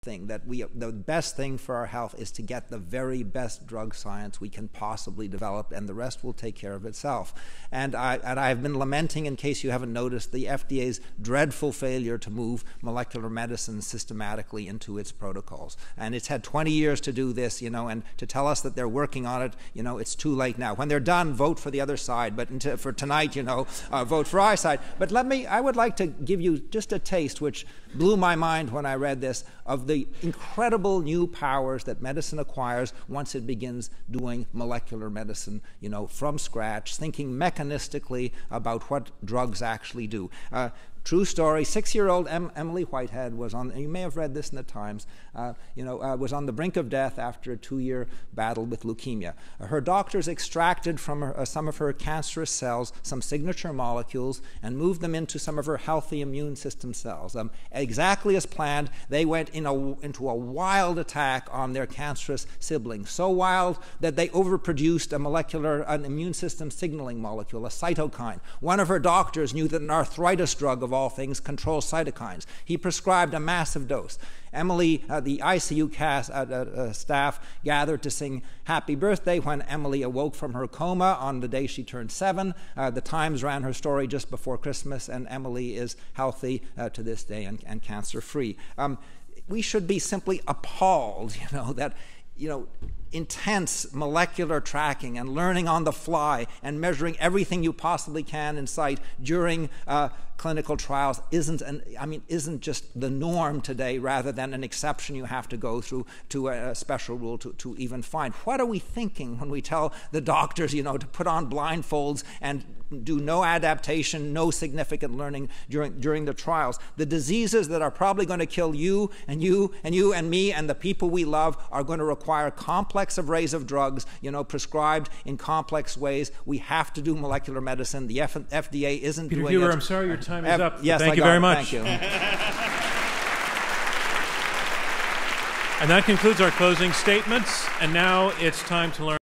thing, that the best thing for our health is to get the very best drug science we can possibly develop, and the rest will take care of itself. And I've been lamenting, in case you haven't noticed, the FDA's dreadful failure to move molecular medicine systematically into its protocols. And it's had 20 years to do this, and to tell us that they're working on it, it's too late now. When they're done, vote for the other side. But for tonight, vote for our side. But I would like to give you just a taste, which blew my mind when I read this, of the incredible new powers that medicine acquires once it begins doing molecular medicine, from scratch, thinking mechanistically about what drugs actually do. True story, 6-year-old Emily Whitehead was on, you may have read this in the Times, was on the brink of death after a 2-year battle with leukemia. Her doctors extracted from some of her cancerous cells some signature molecules and moved them into some of her healthy immune system cells. Exactly as planned, they went into a wild attack on their cancerous siblings, so wild that they overproduced an immune system signaling molecule, a cytokine. One of her doctors knew that an arthritis drug of all things controls cytokines. He prescribed a massive dose. Emily, the ICU staff gathered to sing happy birthday when Emily awoke from her coma on the day she turned 7. The Times ran her story just before Christmas, and Emily is healthy to this day and cancer-free. We should be simply appalled, that intense molecular tracking and learning on the fly and measuring everything you possibly can in sight during clinical trials isn't just the norm today, rather than an exception you have to go through to a special rule to even find. What are we thinking when we tell the doctors, to put on blindfolds and do no adaptation, no significant learning during the trials? The diseases that are probably going to kill you and you and you and me and the people we love are going to require complex arrays of drugs, prescribed in complex ways. We have to do molecular medicine. The FDA isn't Peter doing Huber, it. I'm sorry, your time is up. Yes, Thank you very much. Thank you. And that concludes our closing statements. And now it's time to learn